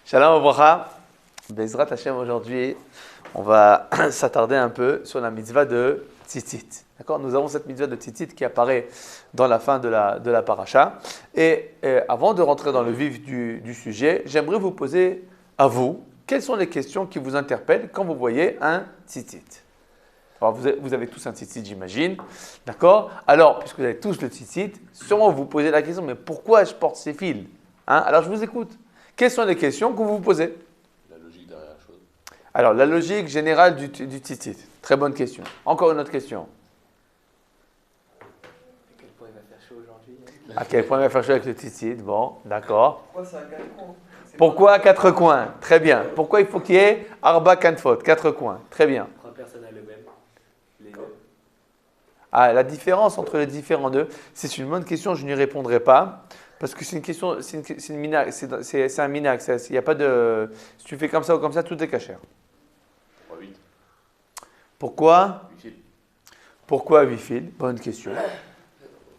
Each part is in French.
Shalom Obracha, Bezrat Hashem aujourd'hui, on va s'attarder un peu sur la mitzvah de tzitzit. D'accord? Nous avons cette mitzvah de tzitzit qui apparaît dans la fin de la paracha. Et avant de rentrer dans le vif du sujet, j'aimerais vous poser à vous, quelles sont les questions qui vous interpellent quand vous voyez un tzitzit? Alors vous avez tous un tzitzit, j'imagine. D'accord? Alors, puisque vous avez tous le tzitzit, sûrement vous posez la question, mais pourquoi je porte ces fils? Alors je vous écoute. Quelles sont les questions que vous vous posez? La logique derrière la chose. Alors, la logique générale du tzitzit. Très bonne question. Encore une autre question. À quel point il va faire chaud aujourd'hui? À quel point il va faire chaud avec le tzitzit? Bon, d'accord. Pourquoi c'est à 4 coins? Pourquoi 4 coins? Très bien. Pourquoi il faut qu'il y ait Arba Kanfot? 4 coins. Très bien. 3 personnes à le même. Les deux. La différence entre les différents deux, c'est une bonne question, je n'y répondrai pas. Parce que c'est une question, c'est un minag. Il y a pas de. Si tu fais comme ça ou comme ça, tout est cachère. 3-8. Pourquoi 8 fils. Pourquoi 8 fils? Bonne question.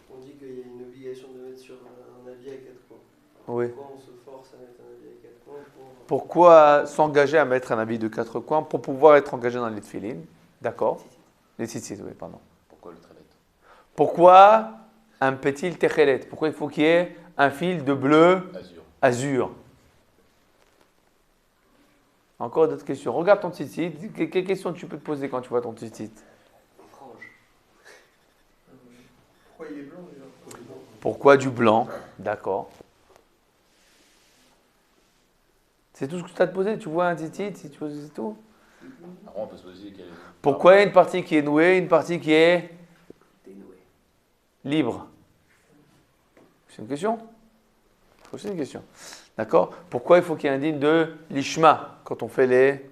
On dit qu'il y a une obligation de mettre sur un avis à 4 coins. Oui. Pourquoi on se force à mettre un avis à 4 coins Pourquoi s'engager à mettre un habit de 4 coins pour pouvoir être engagé dans les tefilines? D'accord. Les tzitzit, oui, pardon. Pourquoi le tralet? Pourquoi un petit techelet? Pourquoi il faut qu'il y ait un fil de bleu azur? Encore d'autres questions. Regarde ton tzitzit. Quelles questions tu peux te poser quand tu vois ton tzitzit? Étrange. Pourquoi il est blanc déjà? Pourquoi du blanc? D'accord. C'est tout ce que tu as te poser? Tu vois un tzitzit, si tu poses, c'est tout? Après, on peut se poser quelle est. Pourquoi il y a une partie qui est nouée, une partie qui est Dénoué. libre? C'est une question? C'est une question. D'accord? Pourquoi il faut qu'il y ait un digne de l'ishma quand on fait les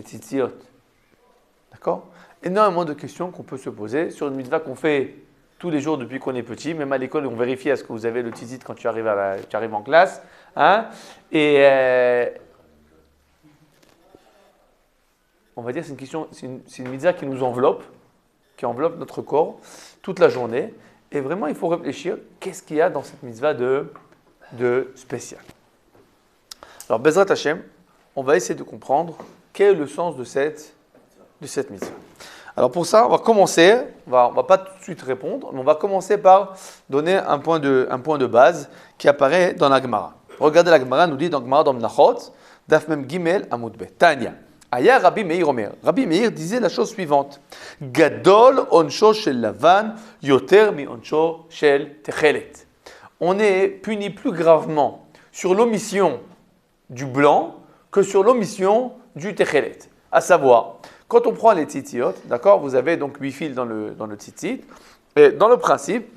tzitziot? D'accord? Énormément de questions qu'on peut se poser sur une mitzvah qu'on fait tous les jours depuis qu'on est petit. Même à l'école, on vérifie est-ce que vous avez le tzitzit quand tu arrives en classe. Et on va dire c'est une question, c'est une mitzvah qui nous enveloppe, qui enveloppe notre corps toute la journée. Et vraiment, il faut réfléchir, qu'est-ce qu'il y a dans cette mitzvah de spécial. Alors, Bezrat Hashem, on va essayer de comprendre quel est le sens de cette mitzvah. Alors pour ça, on va commencer, on va pas tout de suite répondre, mais on va commencer par donner un point de base qui apparaît dans la Gemara. Regardez, la Gemara nous dit dans Gemara, dans Menachot, Daf Mem Gimel Amud Bet. Tanya. Aya Rabbi Meir Omer. Rabbi Meir disait la chose suivante. Gadol onsho shel lavan yoter mi onsho shel techelet. On est puni plus gravement sur l'omission du blanc que sur l'omission du techelet. À savoir, quand on prend les tzitziot, d'accord, vous avez donc 8 fils dans le tzitzit, et dans le principe,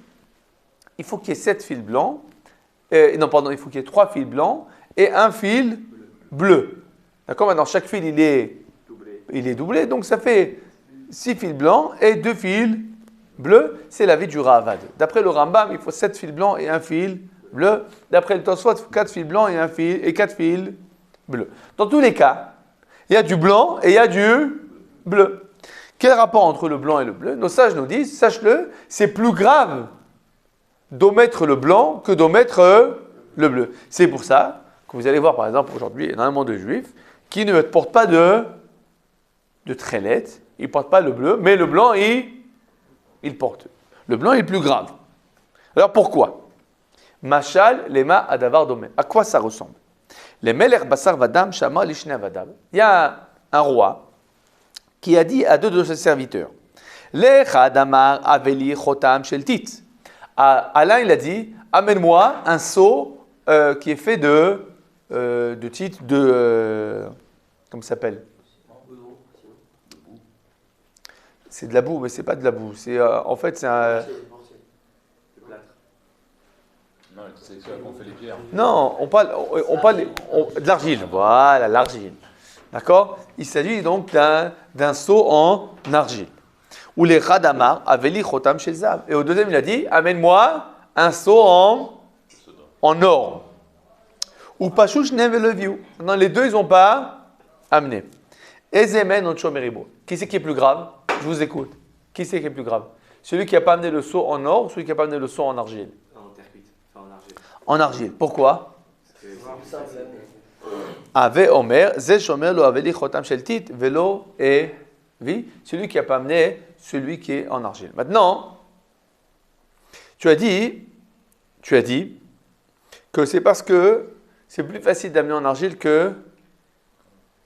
il faut qu'il y ait 7 fils blancs, il faut qu'il y ait 3 fils blancs et un fil bleu. D'accord, maintenant chaque fil il est doublé, donc ça fait 6 fils blancs et 2 fils bleus, c'est l'avis du Ravad. D'après le Rambam, il faut 7 fils blancs et un fil bleu. D'après le Tosfot, 4 fils blancs et 4 fils bleus. Dans tous les cas, il y a du blanc et il y a du bleu. Quel rapport entre le blanc et le bleu? Nos sages nous disent, sache-le, c'est plus grave d'omettre le blanc que d'omettre le bleu. C'est pour ça que vous allez voir, par exemple, aujourd'hui, énormément de juifs qui ne portent pas de trélette, ils ne portent pas le bleu, mais le blanc, ils portent. Le blanc est plus grave. Alors pourquoi? Machal lema adavar domé. À quoi ça ressemble? Les melech basar vadam shama lishne vadam. Il y a un roi qui a dit à 2 de ses serviteurs, Lechad amar aveli chotam shel tit. À l'un, il a dit, amène-moi un seau qui est fait de tit, comment ça s'appelle? C'est de la boue, mais c'est pas de la boue. C'est en fait c'est un. Le plâtre. Non, c'est ça qu'on fait les pierres. Non, on parle de l'argile. Voilà, l'argile. D'accord? Il s'agit donc d'un seau en argile. Ou les radamar aveli chotam shel zav. Et au deuxième, il a dit, amène-moi un seau en or. Ou pashush neveleviu. Non, les deux, ils n'ont pas amené. Ezemen oncho meribo. Qui c'est qui est plus grave? Je vous écoute. Qui c'est qui est plus grave? Celui qui n'a pas amené le seau en or ou celui qui n'a pas amené le seau en argile? En terre cuite, enfin en argile. En argile. Pourquoi? Parce que c'est plus simple. Ave Omer, Ze Shomer lo aveli chotam shel tit, velo et vi, celui qui n'a pas amené, celui qui est en argile. Maintenant, tu as dit que c'est parce que c'est plus facile d'amener en argile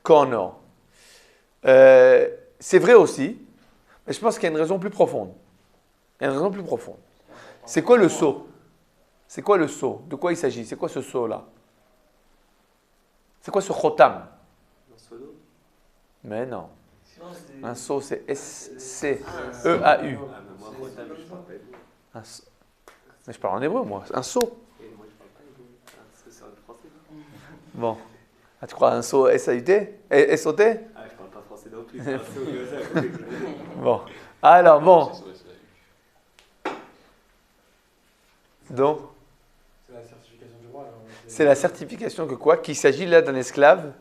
qu'en or. C'est vrai aussi, mais je pense qu'il y a une raison plus profonde. Il y a une raison plus profonde. C'est quoi le seau? C'est quoi le seau? De quoi il s'agit? C'est quoi ce seau-là? C'est quoi ce chotam? Un seau d'eau. Mais non. Non, c'est- Un seau, c'est S-C-E-A-U. Ah, mais moi, Rotam, je parle pas hébreu. Un seau. Mais je parle en hébreu, moi. Un seau. Et moi, je parle pas hébreu. Ah, c'est en français. Bon. Ah, tu crois un seau S-A-U-T? S-O-T? Ah, je parle pas français non plus. C'est un seau comme ça, à côté. Bon. Alors, bon. Donc, C'est la certification du roi. Là. c'est la certification que quoi? Qu'il s'agit là d'un esclave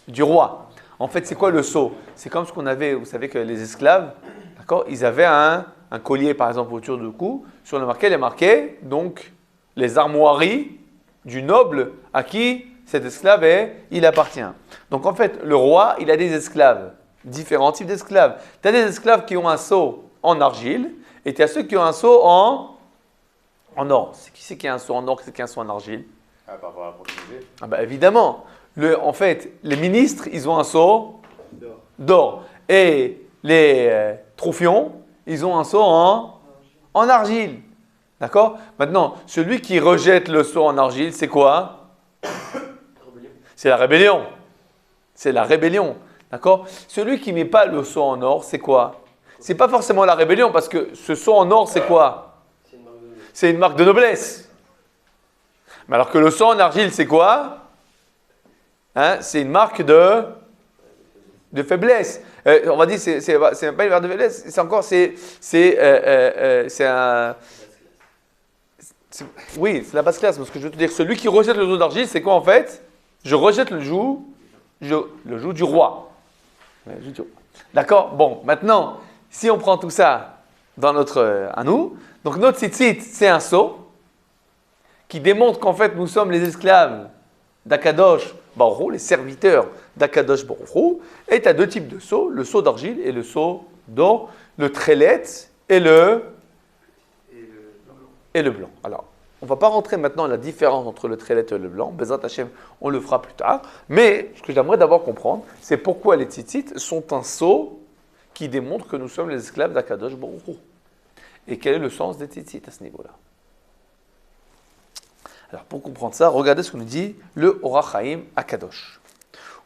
du roi. En fait, c'est quoi le sceau? C'est comme ce qu'on avait, vous savez que les esclaves, d'accord, ils avaient un collier par exemple autour du cou, sur lequel il est marqué donc les armoiries du noble à qui cet esclave il appartient. Donc en fait, le roi, il a des esclaves, différents types d'esclaves. Tu as des esclaves qui ont un sceau en argile et tu as ceux qui ont un sceau en or. C'est qui c'est qui a un sceau en or, qui c'est qui a un sceau en argile? Ah, par rapport à la proximité. Ah bah évidemment. En fait, les ministres, ils ont un sceau d'or. Et les troufions, ils ont un sceau en argile. D'accord? Maintenant, celui qui rejette le sceau en argile, c'est quoi? C'est la rébellion. C'est la rébellion. D'accord? Celui qui ne met pas le sceau en or, c'est quoi? C'est pas forcément la rébellion, parce que ce sceau en or, c'est quoi? C'est une marque de noblesse. C'est une marque de noblesse. Mais alors que le sceau en argile, c'est quoi? Hein, c'est une marque de faiblesse. On va dire, c'est pas une marque de faiblesse, c'est encore, oui, c'est la basse classe. Parce que je veux te dire, celui qui rejette le joug d'argile, c'est quoi en fait? Je rejette le joug du roi. D'accord? Bon, maintenant, si on prend tout ça dans à nous, donc notre tzitzit, c'est un sceau qui démontre qu'en fait, nous sommes les esclaves d'Akadosh Baruch Hu, les serviteurs d'Akadosh Baruch Hu. Et tu as deux types de sceaux, le sceau d'argile et le sceau d'or, le trélet et le blanc. Alors, on ne va pas rentrer maintenant dans la différence entre le trélet et le blanc. Bezrat Hashem, on le fera plus tard. Mais ce que j'aimerais d'abord comprendre, c'est pourquoi les tzitzit sont un sceau qui démontre que nous sommes les esclaves d'Akadosh Baruch Hu. Et quel est le sens des tzitzit à ce niveau-là? Alors, pour comprendre ça, regardez ce que nous dit le Orach Chaim Akadosh.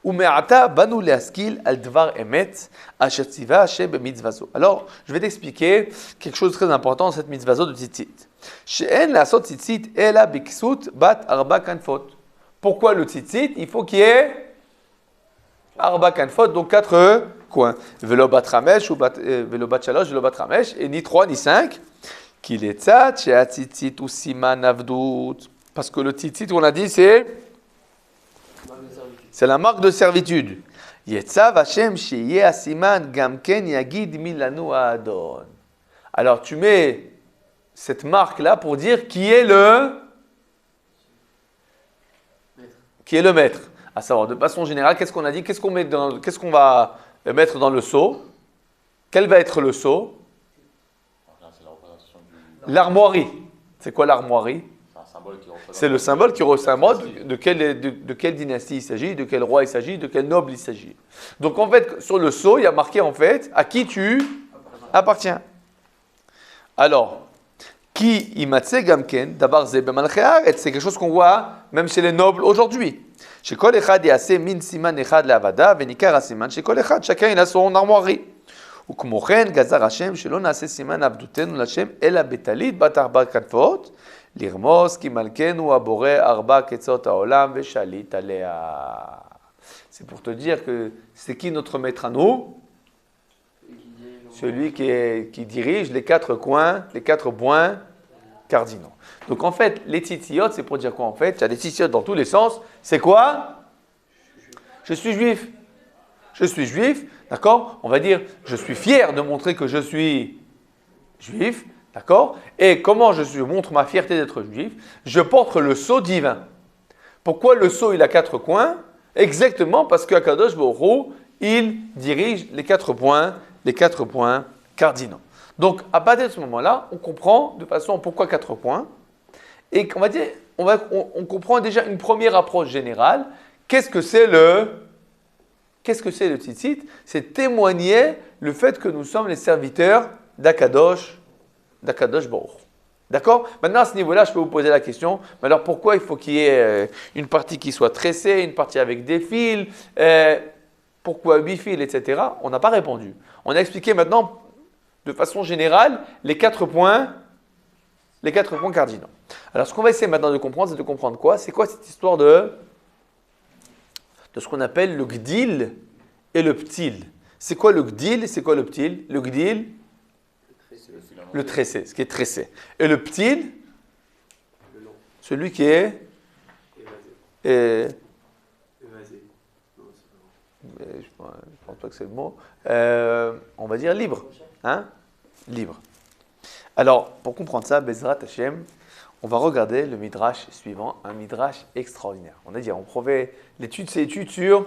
Ume'ata banu leaskil al dvar emet asher tziva Hashem b'mitzvazo. Alors, je vais t'expliquer quelque chose de très important dans cette mitzvazo de tzitzit. She'en la'asot tzitzit ela biksut bat arba kanfot. Pourquoi le tzitzit? Il faut qu'il y ait arba kanfot, donc 4 coins. Velo bat ramesh, velo bat shalosh, velo bat ramesh, et ni 3 ni 5. Qu'il est tzat, she'a tzitzit ou siman avdut. Parce que le tzitzit, on a dit, c'est la marque de servitude. Yetzav Hashem sheyeh asiman gamken yagid milanu adon. Alors tu mets cette marque-là pour dire qui est le maître. À savoir, de façon générale, qu'est-ce qu'on a dit? Qu'est-ce qu'on va mettre dans le seau? Quel va être le seau? C'est la représentation du. L'armoirie. C'est quoi l'armoirie? C'est un symbole qui représente. C'est le symbole qui représente de quelle dynastie il s'agit, de quel roi il s'agit, de quel noble il s'agit. Donc en fait, sur le sceau, il y a marqué en fait à qui tu appartiens. Alors, qui imatse gamken, d'abord c'est quelque chose qu'on voit même chez les nobles aujourd'hui. Chez kol echad yase min siman echad le'avada venikar asiman chez kol echad, chacun il a son armoirie. וכמו כן גזר השם שלא נעשה סימן עבדותנו לשם אלא בטלית בת 4 כנפות לרמוז כי מלכנו הבורא 4 קצות העולם ושליט עליה. C'est pour te dire que c'est qui notre maître à nous? Celui qui dirige les 4 coins, les 4 points cardinaux. Donc en fait, les tzitziyot, c'est pour dire quoi en fait? Il y a des tzitziyot dans tous les sens. C'est quoi? Je suis juif. Je suis juif, d'accord? On va dire, je suis fier de montrer que je suis juif, d'accord? Et comment je montre ma fierté d'être juif? Je porte le sceau divin. Pourquoi le seau il a 4 coins? Exactement parce qu'Akadosh Baruch Hu, il dirige les 4 points cardinaux. Donc à partir de ce moment-là, on comprend de façon pourquoi 4 points. Et on va dire, on comprend déjà une première approche générale. Qu'est-ce que c'est le tzitzit? C'est témoigner le fait que nous sommes les serviteurs d'Akadosh Baruch Hu. D'accord? Maintenant, à ce niveau-là, je peux vous poser la question, mais alors pourquoi il faut qu'il y ait une partie qui soit tressée, une partie avec des fils, pourquoi 8 fils, etc. On n'a pas répondu. On a expliqué maintenant, de façon générale, les 4 points cardinaux. Alors, ce qu'on va essayer maintenant de comprendre, c'est de comprendre quoi? C'est quoi cette histoire de ce qu'on appelle le gdil et le ptil? C'est quoi le gdil et c'est quoi le ptil? Le gdil, le tressé, ce qui est tressé. Et le ptil, Le long. celui qui est Évasé. Évasé. Non, c'est pas je ne pense pas que c'est le mot, on va dire libre. Hein? Libre. Alors, pour comprendre ça, Bezrat Hashem, on va regarder le midrash suivant, un midrash extraordinaire. On a dit, on prouvait l'étude, c'est étude sur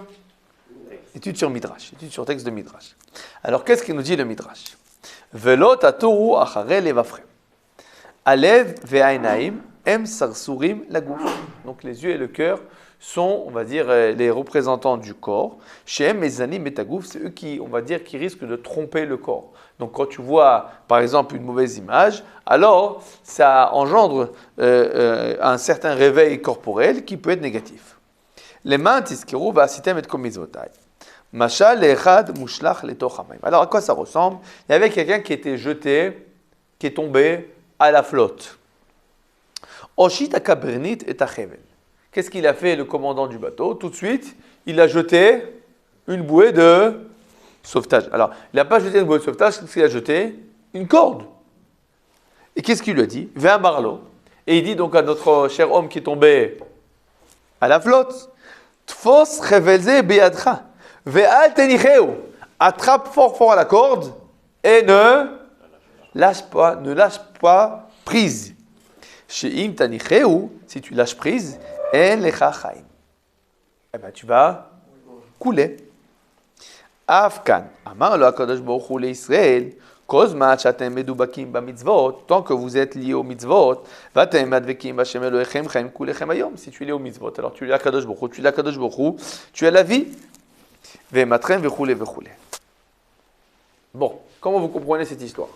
midrash, étude sur texte de midrash. Alors, qu'est-ce qu'il nous dit le midrash? Velot aturu acharei levavchem. Alev ve'ainaim em sarsurim lagouf. Donc, les yeux et le cœur sont, on va dire, les représentants du corps. Shem ezanim etagouf, c'est eux qui, on va dire, qui risquent de tromper le corps. Donc, quand tu vois, par exemple, une mauvaise image, alors ça engendre un certain réveil corporel qui peut être négatif. Les mains tiskiru va'asitem et komizvotai. Mashal echad mushlach letoch hamayim. Alors, à quoi ça ressemble? Il y avait quelqu'un qui était jeté, qui est tombé à la flotte. Oshit akabernit et achevel. Qu'est-ce qu'il a fait, le commandant du bateau? Tout de suite, il a jeté une bouée de sauvetage. Alors, il n'a pas jeté une bouée de sauvetage, qu'est-ce qu'il a jeté? Une corde. Et qu'est-ce qu'il lui a dit? Va à Marlo. Et il dit donc à notre cher homme qui est tombé à la flotte, Tfos chevelze beyadcha, ve'al tenicheu. Attrape fort à la corde et ne lâche pas prise. She'im tanicheu, si tu lâches prise, en lecha chaim. Eh bien, tu vas couler. Afkan, amar lo HaKadosh Baruch Hu leIsraël, kozma shatem medubakim bamitzvot, tant que vous êtes liés aux mitzvot, vatem advekim b'Hashem Elohechem chaim kulechem hayom. Si tu es lié aux mitzvot, alors tu es HaKadosh Baruch Hu, tu es HaKadosh Baruch Hu, tu as la vie. Ve'matrem ve'chule ve'chule. Bon, comment vous comprenez cette histoire?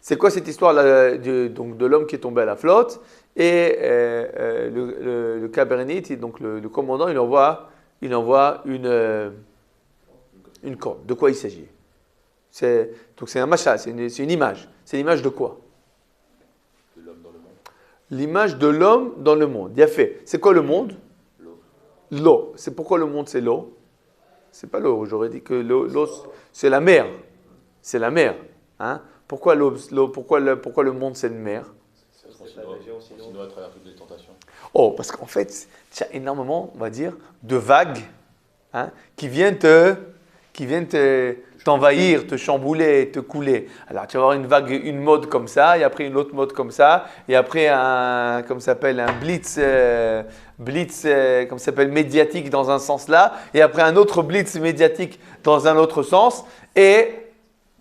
C'est quoi cette histoire donc de l'homme qui est tombé à la flotte et le Kabernite, donc le commandant, il envoie une corde. De quoi il s'agit? Donc c'est un machin, c'est une image. C'est l'image de quoi? De l'homme dans le monde. L'image de l'homme dans le monde. Il y a fait. C'est quoi le monde? L'eau. L'eau. C'est pourquoi le monde c'est l'eau? C'est pas l'eau. J'aurais dit que l'eau c'est la mer. C'est la mer. Hein? Pourquoi le monde c'est une mer? Sinon, à travers toutes les tentations. Oh, parce qu'en fait, il y a énormément, on va dire, de vagues hein, qui viennent t'envahir, te chambouler, te couler. Alors, tu vas avoir une vague, une mode comme ça, et après une autre mode comme ça, et après un blitz, comme ça s'appelle, médiatique dans un sens là, et après un autre blitz médiatique dans un autre sens. Et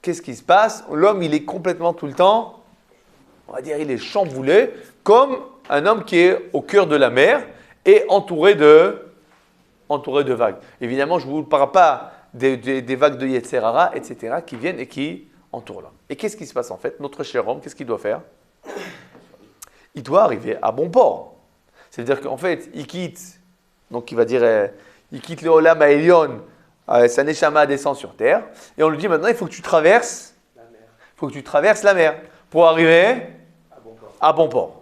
qu'est-ce qui se passe? L'homme, il est complètement tout le temps, on va dire, il est chamboulé, comme un homme qui est au cœur de la mer et entouré de vagues. Évidemment, je ne vous parle pas des vagues de Yetzer Hara, etc., qui viennent et qui entourent l'homme. Et qu'est-ce qui se passe en fait? Notre cher homme, qu'est-ce qu'il doit faire? Il doit arriver à bon port. C'est-à-dire qu'en fait, il quitte le Olam Ha'elyon, sa Neshama descend sur terre, et on lui dit maintenant, il faut que tu traverses la mer pour arriver à bon port.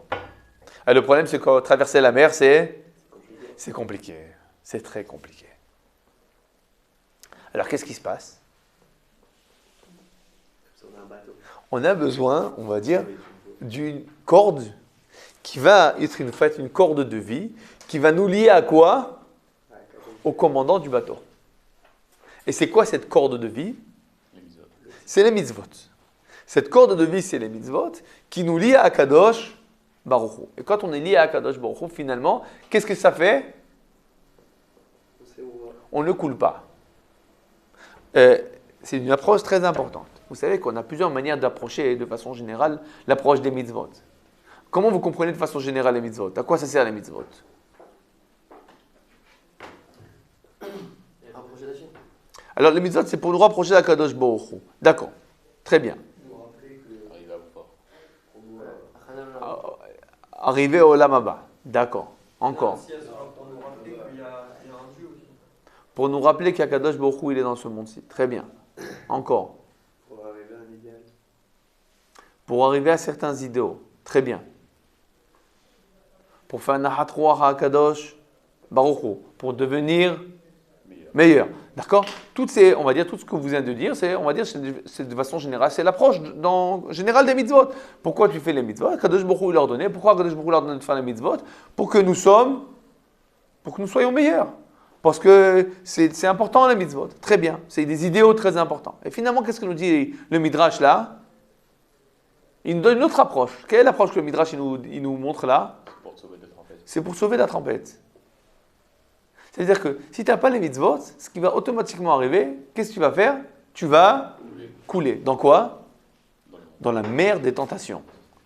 Et le problème, c'est que traverser la mer, c'est compliqué. C'est très compliqué. Alors, qu'est-ce qui se passe? On a un bateau. On a besoin, on va dire, d'une corde qui va être une corde de vie, qui va nous lier à quoi? Au commandant du bateau. Et c'est quoi cette corde de vie? C'est les mitzvot. Cette corde de vie, c'est les mitzvot qui nous lient à Kadosh Baruch Hu. Et quand on est lié à Akadosh Baruch Hu, finalement, qu'est-ce que ça fait? On ne coule pas. C'est une approche très importante. Vous savez qu'on a plusieurs manières d'approcher de façon générale l'approche des mitzvot. Comment vous comprenez de façon générale les mitzvot? À quoi ça sert les mitzvot? Alors les mitzvot, c'est pour nous rapprocher d'Akadosh Baruch Hu. D'accord. Très bien. Arriver au Olam Haba. D'accord. Encore. Pour nous rappeler qu'Akadosh Baruch Hu, il est dans ce monde-ci. Très bien. Encore. Pour arriver à un idéal. Pour arriver à certains idéaux. Très bien. Pour faire Nahat Ruach HaKadosh Baruch Hu. Pour devenir meilleur. D'accord? Toutes ces, on va dire, tout ce que vous venez de dire, c'est, on va dire, c'est de façon générale, c'est l'approche générale des mitzvot. Pourquoi tu fais les mitzvot? Akadosh Baruch Hu leur donnait. Pourquoi Akadosh Baruch Hu leur donnait de faire les mitzvot? Pour que nous soyons meilleurs. Parce que c'est important les mitzvot. Très bien. C'est des idéaux très importants. Et finalement, qu'est-ce que nous dit le Midrash là? Il nous donne une autre approche. Quelle est l'approche que le Midrash il nous montre là? Pour te sauver de la tempête. C'est pour sauver la tempête. C'est-à-dire que si tu n'as pas les mitzvot, ce qui va automatiquement arriver, qu'est-ce que tu vas faire? Tu vas couler. Dans quoi? Dans la mer des tentations.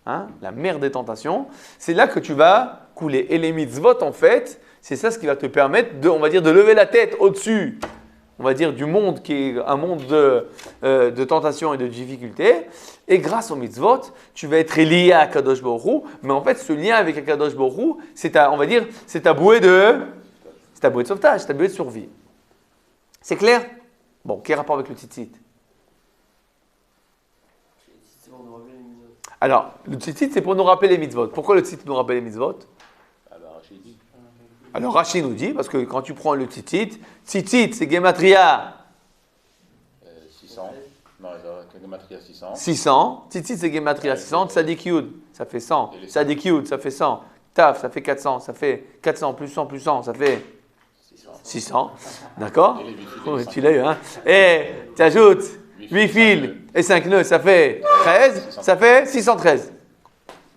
Hein? La mer des tentations, c'est là que tu vas couler. Et les mitzvot, en fait, c'est ça ce qui va te permettre de, on va dire, de lever la tête au-dessus, on va dire, du monde qui est un monde de tentation et de difficultés. Et grâce aux mitzvot, tu vas être lié à Akadosh Baruch Hu. Mais en fait, ce lien avec Akadosh Baruch Hu, c'est ta bouée de sauvetage, ta bouée de survie. C'est clair? Bon, quel rapport avec le tzitzit? Alors, le tzitzit, c'est pour nous rappeler les mitzvot. Pourquoi le tzitzit nous rappelle les mitzvot? Alors, Rashi nous dit, parce que quand tu prends le tzitzit, c'est gematria. 600. Non, gematria 600. 600. Tzitzit, c'est gematria 600. Tzadik Yud, ça fait 100. Tzadik Yud, ça fait 100. Taf, ça fait 400. Ça fait 400 plus 100 plus 100, ça fait 600. D'accord? Tu l'as eu, hein? Et tu ajoutes 8 fils et 5 nœuds, ça fait 13. Ça fait 613.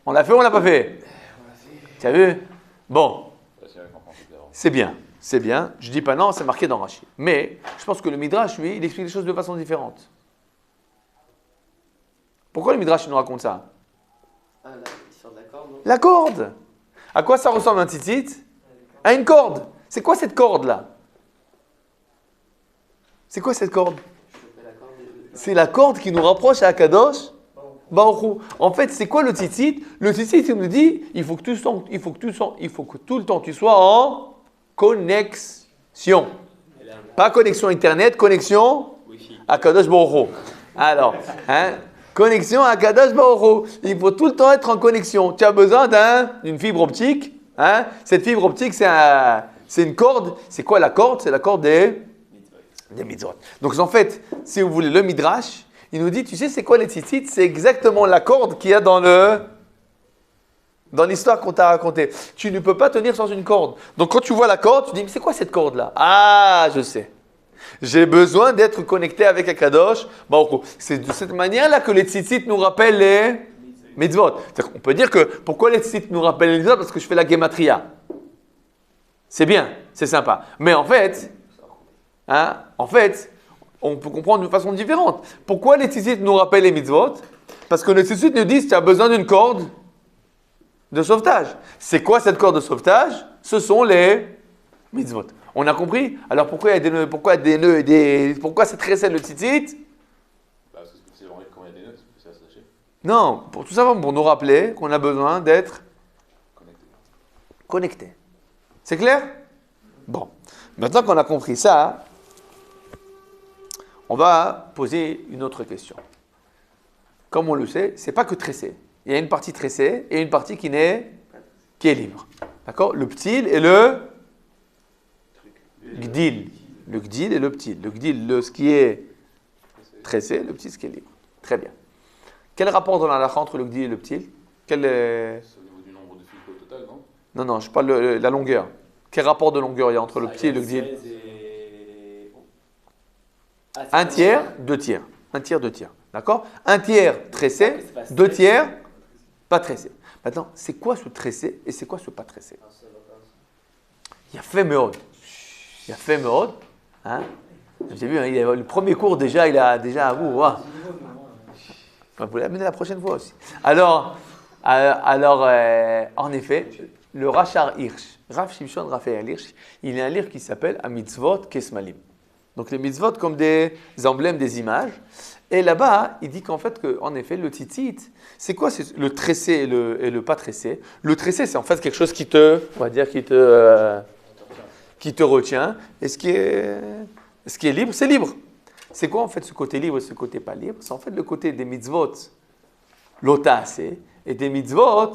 On l'a fait ou on l'a pas fait? Tu as vu? Bon. C'est bien, c'est bien. Je dis pas non, c'est marqué dans Rashi. Mais je pense que le Midrash, lui, il explique les choses de façon différente. Pourquoi le Midrash nous raconte ça? Ah, l'histoire de la corde, non? La corde. À quoi ça ressemble un tzitzit? À une corde. C'est quoi cette corde-là? C'est quoi cette corde? C'est la corde qui nous rapproche à Akadosh Baruch Hu. En fait, c'est quoi le tzitzit? Le tzitzit, il nous dit, il faut que tout le temps tu sois en connexion. Pas connexion Internet, connexion à Akadosh Baruch Hu. Alors, connexion à Akadosh Baruch Hu. Il faut tout le temps être en connexion. Tu as besoin d'une fibre optique. Cette fibre optique, c'est une corde. C'est quoi la corde? C'est la corde des mitzvot. Donc en fait, si vous voulez, le Midrash, il nous dit, tu sais, c'est quoi les tzitzit? C'est exactement la corde qu'il y a dans l'histoire qu'on t'a racontée. Tu ne peux pas tenir sans une corde. Donc quand tu vois la corde, tu dis, mais c'est quoi cette corde-là? Ah, je sais. J'ai besoin d'être connecté avec Akadosh Baruch Hu. C'est de cette manière-là que les tzitzit nous rappellent les mitzvot. On peut dire que, pourquoi les tzitzit nous rappellent les mitzvot? Parce que je fais la gematria. C'est bien, c'est sympa. Mais en fait, on peut comprendre de façon différente. Pourquoi les tzitzit nous rappellent les mitzvot? Parce que les tzitzit nous disent, tu as besoin d'une corde de sauvetage. C'est quoi cette corde de sauvetage? Ce sont les mitzvot. On a compris? Alors pourquoi il y a des nœuds? Pourquoi c'est tressé le tzitzit? Parce que c'est vrai quand il y a des nœuds, c'est attaché. Non, pour tout simplement pour nous rappeler qu'on a besoin d'être connecté. C'est clair? Bon. Maintenant qu'on a compris ça, on va poser une autre question. Comme on le sait, c'est pas que tressé. Il y a une partie tressée et une partie qui est libre. D'accord? Le ptil et le gdil. Le gdil et le ptil. Le gdil, ce qui est tressé, le ptil, ce qui est libre. Très bien. Quel rapport dans la halakha entre le gdil et le ptil? C'est au niveau du nombre de fils au total, non? Non, je parle de la longueur. Quel rapport de longueur il y a entre le ptil et le gdil? Un tiers, 2 tiers. Un tiers, 2 tiers. D'accord? Un tiers tressé, 2 tiers pas tressé. Maintenant, c'est quoi ce tressé et c'est quoi ce pas tressé? Ah, ça va pas. Il y a fait Meod. Il y a fait Meod. Hein? Vous avez vu, hein, le premier cours déjà, il a déjà à vous. Vous l'amenez la prochaine fois aussi. Alors en effet, le Rachar Hirsch, Rav Shimshon Raphaël Hirsch, il a un livre qui s'appelle Mitzvot Kesmalim. Donc les mitzvot comme des emblèmes, des images. Et là-bas, il dit qu'en fait, en effet, le tzitzit, c'est quoi? C'est le tressé et le pas tressé. Le tressé, c'est en fait quelque chose qui te, on va dire, qui te retient. Et ce qui est libre, c'est libre. C'est quoi en fait ce côté libre et ce côté pas libre? C'est en fait le côté des mitzvot lota assez et des mitzvot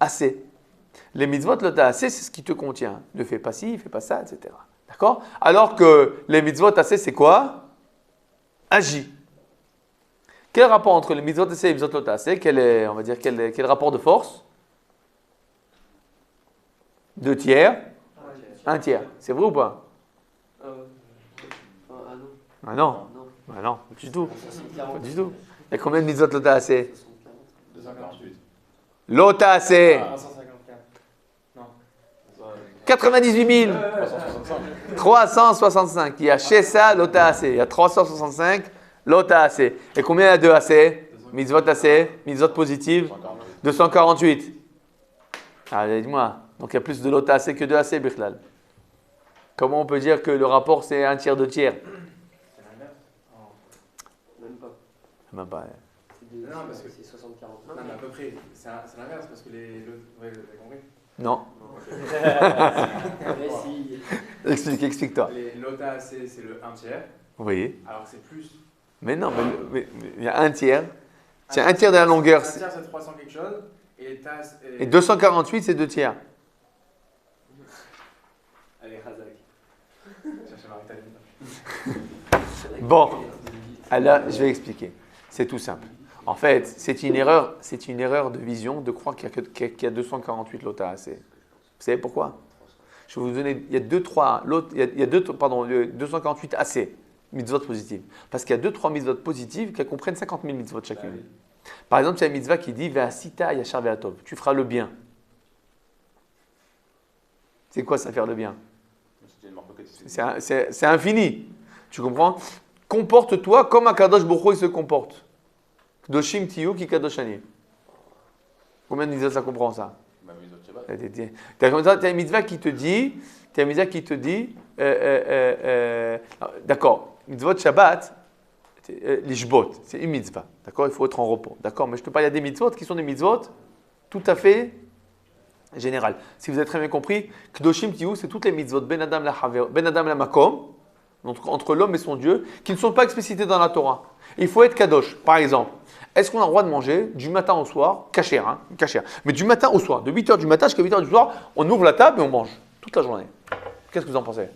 assez. Les mitzvot lota assez, c'est ce qui te contient. Ne fais pas ci, fais pas ça, etc. D'accord? Alors que les mitzvot assez, c'est quoi? Agis. Quel rapport entre les mitzvot assez et les mitzvot lota assez? Quel rapport de force? 2 tiers, 1 tiers. C'est vrai ou pas? Ah non. Ah non. Non. Ah non, pas du tout. 40. Pas du tout. Il y a combien de mitzvot lota assez? 248. Lota assez. 154. Non. 98 000. 365. 365. Il y a Shesa, Lota AC. Il y a 365, Lota AC. Et combien il y a de AC? Mitzvot AC, mitzvot positives, 248. Allez, dis-moi. Donc il y a plus de Lota AC que de AC, Bichlal. Comment on peut dire que le rapport c'est 1 tiers, 2 tiers? C'est l'inverse. Même pas. Même pas. Non, parce que- c'est 60-40. Non, mais à peu près. C'est l'inverse parce que vous avez compris. Non. Mais si. Explique-toi. Les LOTA AC, c'est le 1 tiers. Oui. Alors c'est plus. Mais non, mais il y a 1 tiers. C'est 1 tiers de la longueur. 1 tiers, c'est 300 quelque chose. Et les tasses. Et 248, c'est 2 tiers. Allez, Razak. Cherchez Marie-Taline. Bon. Alors, je vais expliquer. C'est tout simple. En fait, c'est une erreur de vision de croire qu'il y a 248 Lota AC. Vous savez pourquoi? Je vais vous donner, il y a 248 AC, mitzvot positives. Parce qu'il y a 2-3 mitzvot positives qui comprennent 50 000 mitzvot chacune. Par exemple, il y a une mitzvah qui dit Ve'asita yachar ve'atov, tu feras le bien. C'est quoi ça, faire le bien? C'était une marque ici. C'est infini. Tu comprends? Comporte-toi comme un Kadosh Baruch Hu, il se comporte. Kdoshim tiyu ki kadoshani. Combien de mitzvot ça comprend ça? Même les autres Shabbat. Tu as une mitzvah qui te dit, d'accord, mitzvot Shabbat, l'ishbot, c'est une mitzvah, d'accord, il faut être en repos, d'accord, mais je te parle, il y a des mitzvot qui sont des mitzvot tout à fait générales. Si vous avez très bien compris, Kdoshim Tiyu, c'est toutes les mitzvot Ben Adam la Makom, entre l'homme et son Dieu, qui ne sont pas explicités dans la Torah. Il faut être Kadosh, par exemple. Est-ce qu'on a le droit de manger du matin au soir, kasher, mais du matin au soir, de 8h du matin jusqu'à 8h du soir, on ouvre la table et on mange toute la journée. Qu'est-ce que vous en pensez?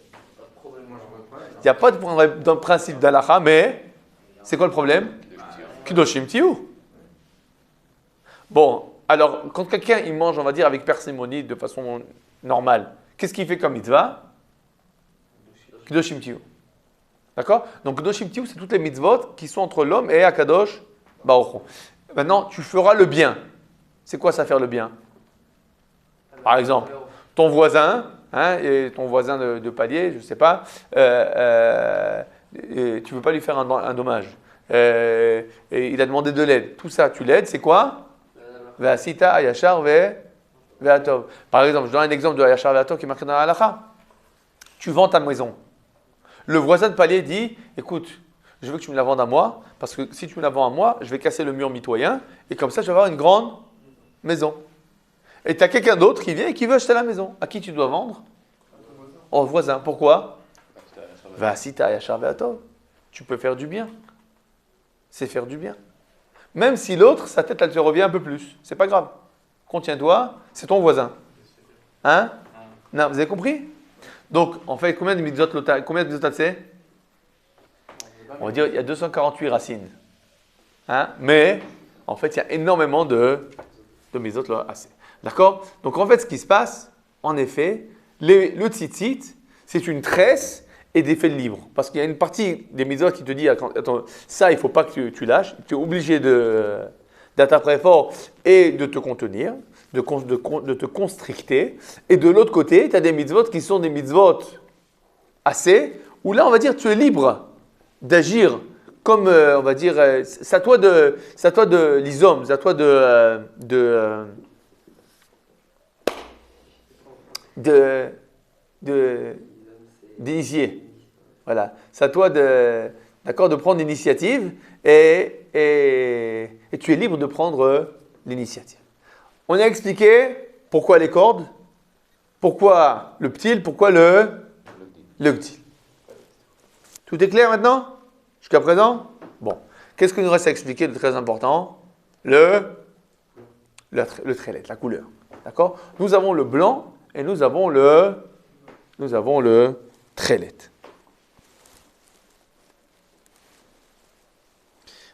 Moi, j'en vois pas. Il n'y a pas de principe d'halakha, mais c'est quoi le problème? Kudoshim Tiyu. Bon, alors, quand quelqu'un il mange, on va dire, avec parcimonie, de façon normale, qu'est-ce qu'il fait comme mitzvah? Kudoshim Tiyu. D'accord? Donc, Kudoshim Tiyu, c'est toutes les mitzvot qui sont entre l'homme et Akadosh Baruch Hu. Maintenant, tu feras le bien. C'est quoi ça, faire le bien? Par exemple, ton voisin, et ton voisin de palier, je ne sais pas, tu ne veux pas lui faire un dommage. Et il a demandé de l'aide. Tout ça, tu l'aides, c'est quoi? Ve'asita yachar ve'atov. Par exemple, je donne un exemple de yachar ve'atov qui est marqué dans la halakha. Tu vends ta maison. Le voisin de palier dit, écoute, je veux que tu me la vendes à moi, parce que si tu me la vends à moi, je vais casser le mur mitoyen, et comme ça, je vais avoir une grande maison. Et tu as quelqu'un d'autre qui vient et qui veut acheter la maison. À qui tu dois vendre? Au voisin. Pourquoi? Ve'asita yachar ve'atov. Tu peux faire du bien. C'est faire du bien. Même si l'autre, sa tête, elle te revient un peu plus. C'est pas grave. Contiens-toi, c'est ton voisin. Hein? Non, vous avez compris? Donc, en fait, combien de mitzvot c'est? On va dire il y a 248 racines. Hein? Mais, en fait, il y a énormément de mitzvot assez. D'accord? Donc, en fait, ce qui se passe, en effet, le tzitzit, c'est une tresse et des faits libres. Parce qu'il y a une partie des mitzvot qui te dit, attends, ça, il ne faut pas que tu lâches. Tu es obligé d'être très fort et de te contenir. de te constricter. Et de l'autre côté, tu as des mitzvot qui sont des mitzvot assez, où là, on va dire, tu es libre d'agir comme, on va dire, c'est à toi de l'isome, c'est à toi d'initier. Voilà. C'est à toi de prendre l'initiative et tu es libre de prendre l'initiative. On a expliqué pourquoi les cordes, pourquoi le ptil, pourquoi le gdil. Tout est clair maintenant? Jusqu'à présent? Bon. Qu'est-ce qu'il nous reste à expliquer de très important? Le trélet, la couleur. D'accord? Nous avons le blanc et nous avons le trélet.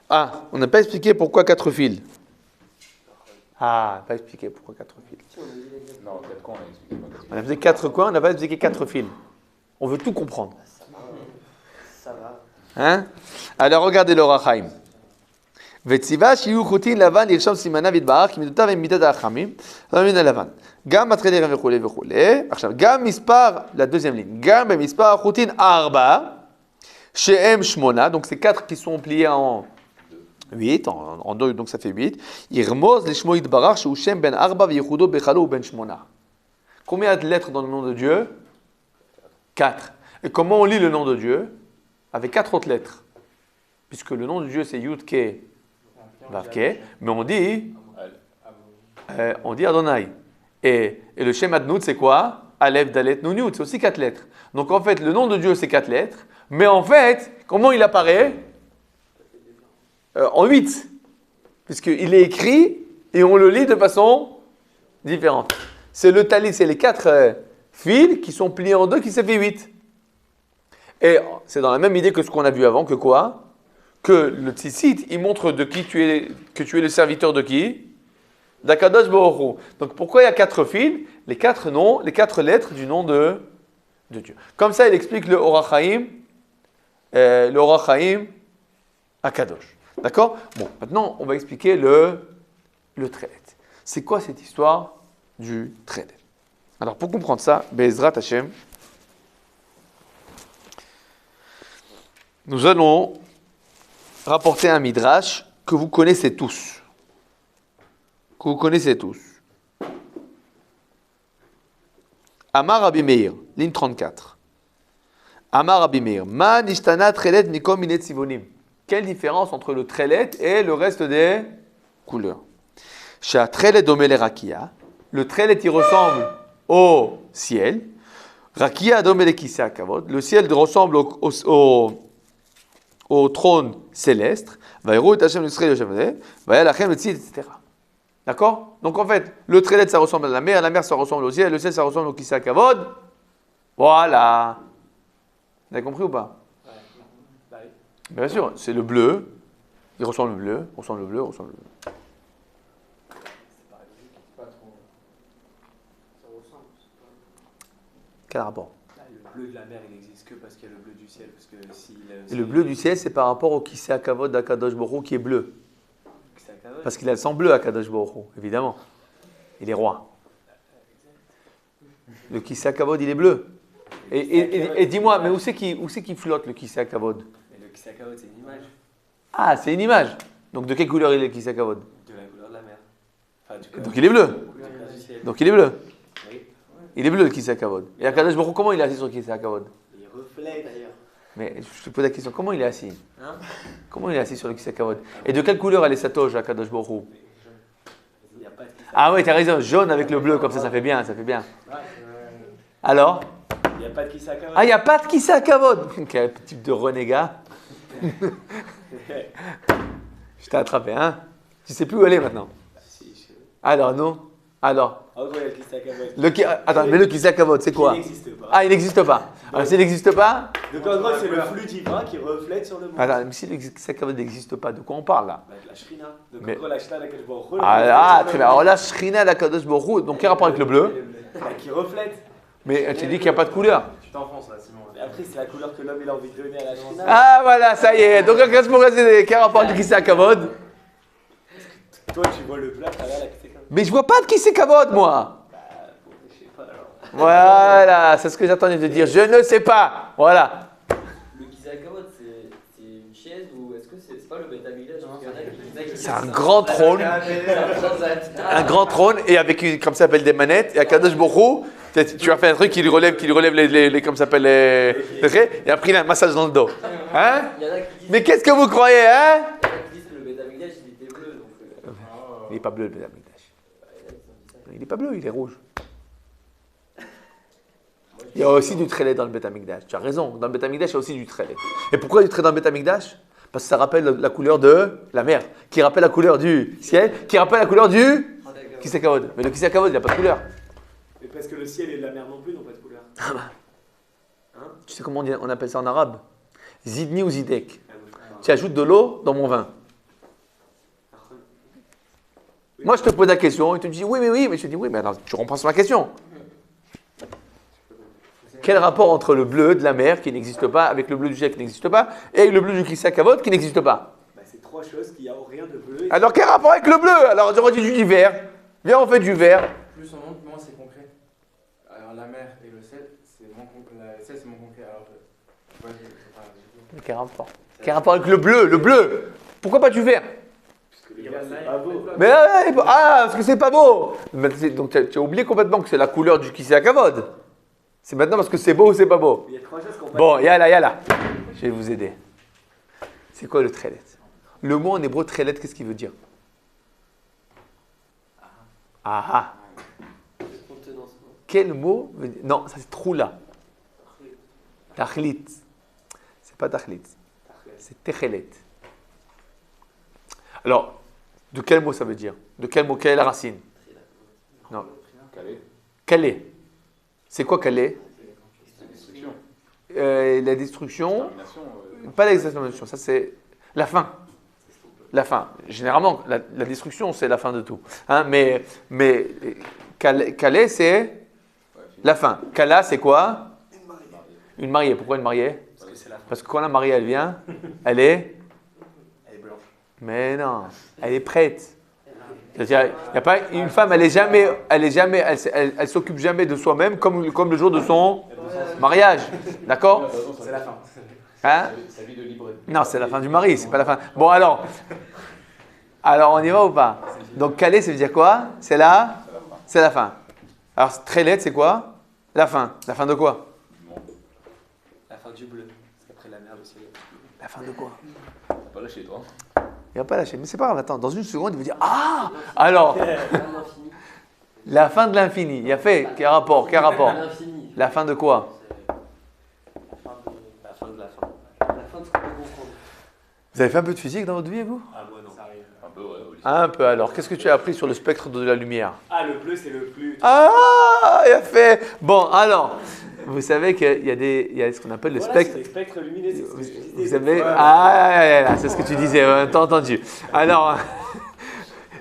Ah, on n'a pas expliqué pourquoi 4 fils. Ah, pas expliqué pourquoi 4 fils. Non, 4 coins, on a expliqué pas 4 On a fait 4 coins, on n'a pas expliqué 4 fils. On veut tout comprendre. Ça va. Hein? Alors regardez le Rachaim. וציווה שיהיו חוטין לבן לרשום סימניו יתברך כי מידותיו הם מידת הרחמים, לא מן הלבן. גם בתכלת וכו' וכו'. עכשיו, גם מספר, la deuxième ligne, גם במספר החוטין 4, שהם 8, donc c'est 4 qui sont pliés en 8, en 2, donc ça fait 8. ירמוז לשמו יתברך שהוא שם בן 4 וייחודו בחלו ובין 8. Combien de lettres dans le nom de Dieu? 4. Et comment on lit le nom de Dieu? Avec 4 autres lettres. Puisque le nom de Dieu c'est Yud-Ke, Vav-Ke, mais on dit Adonai. Et le Shem Adnout c'est quoi? Aleph, Dalet, Nun, Yud, c'est aussi 4 lettres. Donc en fait, le nom de Dieu c'est 4 lettres, mais en fait, comment il apparaît? En 8. Puisqu'il est écrit et on le lit de façon différente. C'est le talit, c'est les 4 fils qui sont pliés en 2 qui s'est fait 8. Et c'est dans la même idée que ce qu'on a vu avant, que quoi? Que le tzitzit, il montre de qui que tu es le serviteur de qui? D'Akadosh Baruch Hu. Donc pourquoi il y a 4 fils? Les 4 noms, les 4 lettres du nom de Dieu. Comme ça, il explique le Orach Chaim Akadosh. D'accord? Bon, maintenant, on va expliquer le trélet. C'est quoi cette histoire du trélet? Alors, pour comprendre ça, Be'ezrat Hashem, nous allons rapporter un midrash que vous connaissez tous. Amar Rabbi Meir, ligne 34. Amar Rabbi Meir, Ma nishtana trelet mikom minet sivonim. Quelle différence entre le trélet et le reste des couleurs? Sha trélet domele rakia. Le trélet, il ressemble au ciel. Rakia domele kisei hakavod. Le ciel ressemble au trône céleste. Vaïrou et Hashem l'Israël Yoshavadeh. Vaïa lachem le tzid, etc. D'accord? Donc en fait, le trélet, ça ressemble à la mer, ça ressemble au ciel, le ciel, ça ressemble au kisei hakavod. Voilà. Vous avez compris ou pas? Bien sûr, c'est le bleu. Il ressemble au bleu, ressemble au bleu. Quel rapport? Le bleu de la mer, il n'existe que parce qu'il y a le bleu du ciel. Parce que Et le bleu du ciel, c'est par rapport au kisei hakavod d'Akadosh Baruch Hu qui est bleu. Parce qu'il a le sang bleu à Akadosh Baruch Hu, évidemment. Il est roi. Le kisei hakavod, il est bleu. Et dis-moi, mais où c'est qu'il flotte le kisei hakavod? Le kisei hakavod, c'est une image. Ah, c'est une image. Donc de quelle couleur il est le kisei hakavod? De la couleur de la mer. Donc il est bleu. Donc il est bleu. Oui. Il est bleu le kisei hakavod. Et Akadosh Baruch Hu, comment il est assis sur le kisei hakavod? Il reflète d'ailleurs. Mais je te pose la question, comment il est assis? Comment il est assis sur le kisei hakavod? Et de quelle couleur elle est sa toge à Kadosh Baruch Hu? Il n'y a pas de kisei hakavod. Ah oui, tu as raison, jaune avec le bleu, comme ça fait bien, Alors? Il n'y a pas de kisei hakavod. Ah, il n'y a pas de kisei hakavod. Quel type de renégat. Je t'ai attrapé, hein? Tu sais plus où aller maintenant. Alors, non? Alors? En gros, il y a le kisei hakavod. Attends, mais le kisei hakavod, c'est quoi? Il n'existe pas. Ah, il n'existe pas. Alors, s'il n'existe pas? Donc en gros, c'est le flux divin qui reflète sur le monde. Attends, mais si le kisei hakavod n'existe pas, de quoi on parle là? Bah, de la shrina. Donc Mais- en gros, la shrina d'Akadosh Baruch Hu. Très bien. Alors là, Shrina d'Akadosh Baruch Hu, donc quel rapport avec le bleu? Bah, qui reflète. Mais tu dis qu'il n'y a pas de couleur. Tu t'enfonces là, Simon. Et après, c'est la couleur que l'homme il a envie de donner à la shrina. Ah voilà, ça y est. Donc quel rapport avec le kisei hakavod? Toi, tu vois le plat, t'as là la kisei hakavod. Mais je vois pas de qui c'est Kavod, moi. Je sais pas alors. Voilà, c'est ce que j'attendais de dire. Je ne sais pas. Voilà. Le Kizakavod, c'est une chaise ou est-ce que c'est pas le Beth Amikdash? Parce qu'il y en a qui disent C'est un grand trône. c'est un transat. Un grand trône et avec, comme ça s'appelle, des manettes. Et à Kadosh Baruch Hu, tu as fait un truc qui lui relève les comme ça s'appelle, les raies. Et après, il a un massage dans le dos. Hein? Il y en a qui disent, Mais qu'est-ce que vous croyez, hein? il y en a qui disent que le Beth Amikdash, il était bleu. Donc, Il n'est pas bleu, le Beth Amikdash. Il n'est pas bleu, il est rouge. Il y a aussi du trélet dans le Beth Amikdash. Tu as raison, dans le Beth Amikdash, il y a aussi du trélet. Et pourquoi du trélet dans le Beth Amikdash? Parce que ça rappelle la couleur de la mer, qui rappelle la couleur du ciel, qui rappelle la couleur du Kisakavod. Mais le Kisakavod, il n'a pas de couleur. Mais parce que le ciel et la mer non plus n'ont pas de couleur. Tu sais comment on appelle ça en arabe? Zidni ou zidek. Ah oui. Tu ajoutes de l'eau dans mon vin. Moi, je te pose la question et tu me dis oui, mais je te dis oui, mais attends, tu reprends sur ma question. Quel rapport entre le bleu de la mer qui n'existe pas, avec le bleu du ciel qui n'existe pas, et le bleu du Kisakavod qui n'existe pas? Bah, c'est trois choses qui n'ont rien de bleu. Alors, quel rapport avec le bleu? Alors, j'aurais dit du vert. Viens, on fait du vert. Plus on monte, moins c'est concret. Alors la mer et le sel, c'est moins concret. Le sel, c'est moins concret. Alors, ouais, Mais quel rapport? Quel rapport avec le bleu? Le bleu? Pourquoi pas du vert? Parce que le vert, c'est pas beau. Mais parce que c'est pas beau. Donc, tu as oublié complètement que c'est la couleur du Kisakavod. C'est maintenant parce que c'est beau ou c'est pas beau? Il y a trois choses qu'on peut. Bon, yalla. Je vais vous aider. C'est quoi le trélet? Le mot en hébreu trélet, qu'est-ce qu'il veut dire? Ah. Contenance, non? Quel mot veut dire... Non, ça c'est troula. Tachlit. C'est pas tachlit. C'est techelet. Alors, de quel mot ça veut dire? De quel mot? Quelle est la racine? Non. Calé. Calé. C'est quoi calé? C'est destruction. La destruction. Termination. Pas l'extermination, ça c'est la fin. La fin. Généralement, la destruction, c'est la fin de tout. Hein, mais calé, c'est la fin. Kala, c'est quoi? Une mariée. Pourquoi une mariée? Parce que quand la mariée, elle vient, elle est blanche. Mais non, elle est prête. C'est-à-dire, il y a pas une femme, elle s'occupe jamais de soi-même comme le jour de son mariage. D'accord? C'est la fin. Hein? Sa vie de libre. Non, c'est la fin du mari, c'est pas la fin. Bon, alors on y va ou pas? Donc, calé, ça veut dire quoi? C'est la fin. Alors, trélet, c'est quoi? La fin. La fin de quoi? La fin du bleu. Parce qu'après la mer, le ciel. La fin de quoi? T'as pas lâché, toi. Il va pas lâcher. Mais c'est pas grave, attends, dans une seconde, il va dire ah! Alors, L'infini. la fin de l'infini. Il y a fait, quel rapport? L'infini. La fin de quoi? La fin de la fin. La fin de ce qu'on peut comprendre. Vous avez fait un peu de physique dans votre vie, vous? Ah, moi non. Ça arrive. Un peu, ouais, au lycée. Un peu, alors. Qu'est-ce que tu as appris sur le spectre de la lumière? Ah, le bleu, c'est le plus. Ah! Il a fait! Bon, alors, vous savez qu'il y a ce qu'on appelle le Voilà, spectre. c'est les spectres lumineux. C'est ce que je disais. Vous savez, Ouais. c'est ce que tu disais, t'as entendu. Alors,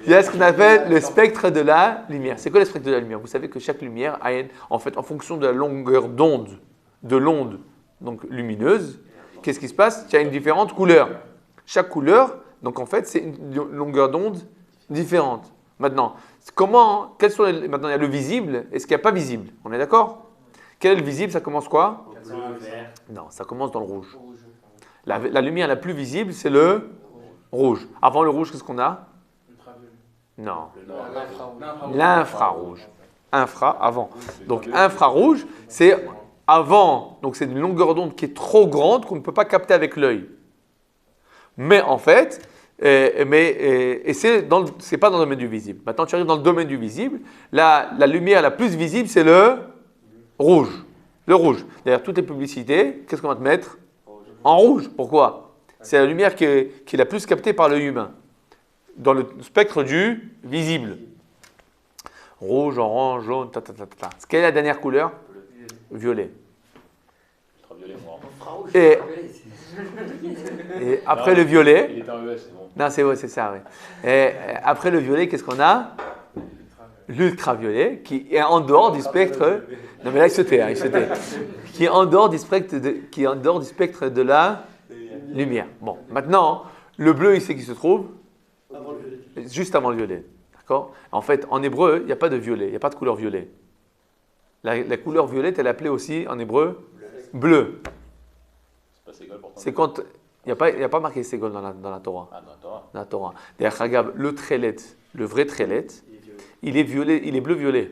il y a ce qu'on appelle le spectre de la lumière. C'est quoi le spectre de la lumière? Vous savez que chaque lumière a, en fait, en fonction de la longueur d'onde, de l'onde donc lumineuse, qu'est-ce qui se passe? Il y a une différente couleur. Chaque couleur, donc en fait, c'est une longueur d'onde différente. Maintenant, maintenant, il y a le visible et ce qu'il n'y a pas visible. On est d'accord? Quel est le visible? Ça commence quoi? Bleu, vert. Non, ça commence dans le rouge. La lumière la plus visible, c'est le rouge. Avant le rouge, qu'est-ce qu'on a? Non. L'infrarouge. Infra, avant. Donc, infrarouge, c'est avant. Donc, c'est une longueur d'onde qui est trop grande qu'on ne peut pas capter avec l'œil. Mais en fait, c'est pas dans le domaine du visible. Maintenant, tu arrives dans le domaine du visible. La lumière la plus visible, c'est le rouge. Le rouge. D'ailleurs, toutes les publicités, qu'est-ce qu'on va te mettre? En rouge. Pourquoi? C'est la lumière qui est la plus captée par l'œil humain. Dans le spectre du visible. Rouge, orange, jaune, Quelle est la dernière couleur? Violet. Ultraviolet, moi. Et après le violet, Il était en ES, c'est bon. non c'est ça, oui. Et après le violet, qu'est-ce qu'on a? L'ultraviolet, qui est en dehors du spectre. Non mais là il se tait, qui est en dehors du spectre de la lumière. Bon, maintenant, le bleu, il sait qui se trouve? Avant le violet. Juste avant le violet. D'accord? En fait, en hébreu, il n'y a pas de violet, il n'y a pas de couleur violet. La couleur violette, elle est appelée aussi en hébreu bleu. C'est pas Ségol pourtant. C'est quand il n'y a pas marqué Ségol dans la Torah. Ah, dans la Torah. Dans la Torah. D'ailleurs, regarde, le trélet, le vrai trélet, il est violet, il est bleu-violet.